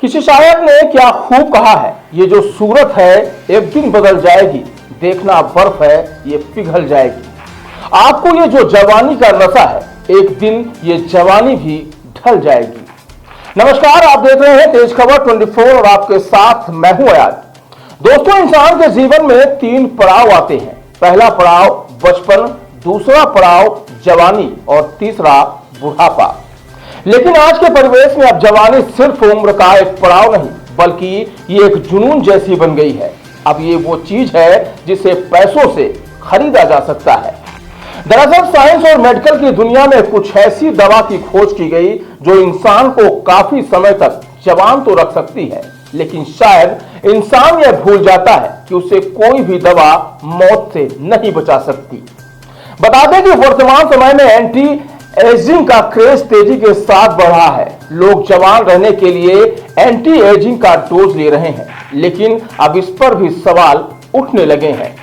किसी शायर ने क्या खूब कहा है, ये जो सूरत है एक दिन बदल जाएगी, देखना बर्फ है ये पिघल जाएगी। आपको ये जो जवानी का नशा है, एक दिन ये जवानी भी ढल जाएगी। नमस्कार, आप देख रहे हैं तेज खबर 24 और आपके साथ मैं हूं अयाज। दोस्तों, इंसान के जीवन में 3 पड़ाव आते हैं। पहला पड़ाव बचपन, दूसरा पड़ाव जवानी और तीसरा बुढ़ापा। लेकिन आज के परिवेश में अब जवानी सिर्फ उम्र का एक पड़ाव नहीं, बल्कि ये एक जुनून जैसी बन गई है। अब ये वो चीज है जिसे पैसों से खरीदा जा सकता है। दरअसल साइंस और मेडिकल की दुनिया में कुछ ऐसी दवा की खोज की गई जो इंसान को काफी समय तक जवान तो रख सकती है, लेकिन शायद इंसान यह भूल जाता है कि उसे कोई भी दवा मौत से नहीं बचा सकती। बता दें कि वर्तमान समय में एंटी एजिंग का क्रेज तेजी के साथ बढ़ रहा है। लोग जवान रहने के लिए एंटी एजिंग का डोज ले रहे हैं, लेकिन अब इस पर भी सवाल उठने लगे हैं।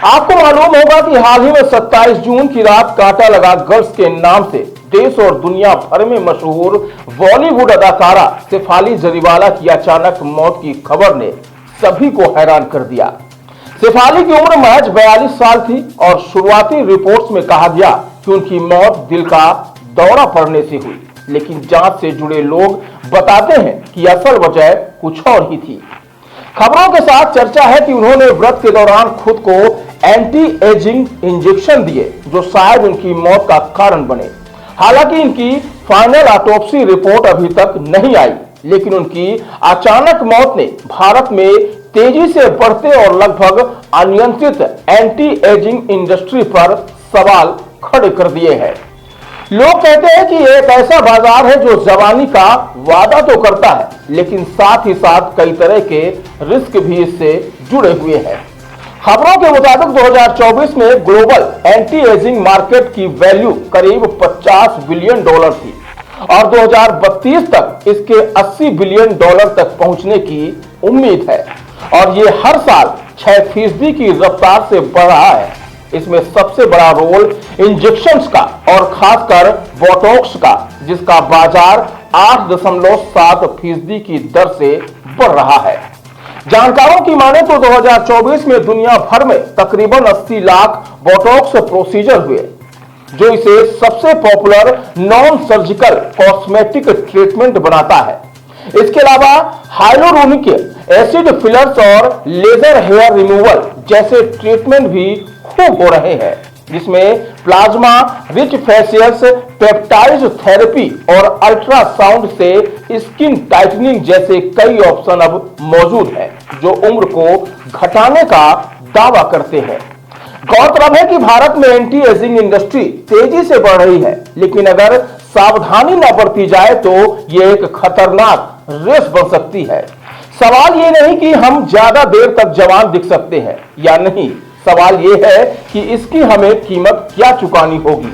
आपको मालूम होगा कि हाल ही में 27 जून की रात कांटा लगा गर्ल्स के नाम से देश और दुनिया भर में मशहूर बॉलीवुड अदाकारा शेफाली जरीवाला की अचानक मौत की खबर ने सभी को हैरान कर दिया। शेफाली की उम्र महज 42 साल थी और शुरुआती रिपोर्ट्स में कहा गया कि उनकी मौत दिल का दौरा पड़ने से हुई, लेकिन जांच से जुड़े लोग बताते हैं कि असल वजह कुछ और ही थी। खबरों के साथ चर्चा है कि उन्होंने व्रत के दौरान खुद को एंटी एजिंग इंजेक्शन दिए, जो शायद उनकी मौत का कारण बने। हालांकि इनकी फाइनल ऑटोप्सी रिपोर्ट अभी तक नहीं आई, लेकिन उनकी अचानक मौत ने भारत में तेजी से बढ़ते और लगभग अनियंत्रित एंटी एजिंग इंडस्ट्री पर सवाल खड़े कर दिए हैं। लोग कहते हैं कि एक ऐसा बाजार है जो जवानी का वादा तो करता है, लेकिन साथ ही साथ कई तरह के रिस्क भी इससे जुड़े हुए हैं। खबरों के मुताबिक 2024 में ग्लोबल एंटी एजिंग मार्केट की वैल्यू करीब $50 बिलियन थी और 2032 तक इसके $80 बिलियन तक पहुंचने की उम्मीद है और ये हर साल 6% की रफ्तार से बढ़ रहा है। इसमें सबसे बड़ा रोल इंजेक्शंस का और खासकर बोटॉक्स का, जिसका बाजार 8.7% की दर से बढ़ रहा है। जानकारों की माने तो 2024 में दुनिया भर में तकरीबन 80 लाख बोटॉक्स प्रोसीजर हुए, जो इसे सबसे popular non surgical cosmetic treatment बनाता है। इसके अलावा हाइलोरोनिक एसिड फिलर्स और लेजर हेयर रिमूवल जैसे ट्रीटमेंट भी खूब हो रहे हैं, जिसमें plasma rich facials, peptide therapy और अल्ट्रासाउंड से स्किन टाइटनिंग जैसे कई ऑप्शन अब मौजूद हैं, जो उम्र को घटाने का दावा करते हैं। गौरतलब है कि भारत में एंटी एजिंग इंडस्ट्री तेजी से बढ़ रही है, लेकिन अगर सावधानी न बरती जाए तो ये एक खतरनाक रेस बन सकती है। सवाल ये नहीं कि हम ज्यादा देर तक जवान दिख सकते हैं या नहीं, सवाल यह है कि इसकी हमें कीमत क्या चुकानी होगी।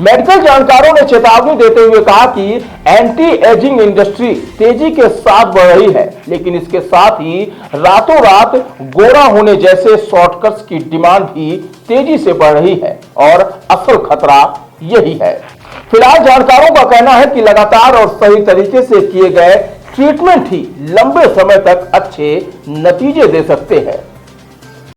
मेडिकल जानकारों ने चेतावनी देते हुए कहा कि एंटी एजिंग इंडस्ट्री तेजी के साथ बढ़ रही है, लेकिन इसके साथ ही रातों रात गोरा होने जैसे शॉर्टकट्स की डिमांड भी तेजी से बढ़ रही है और असल खतरा यही है। फिलहाल जानकारों का कहना है कि लगातार और सही तरीके से किए गए ट्रीटमेंट ही लंबे समय तक अच्छे नतीजे दे सकते हैं।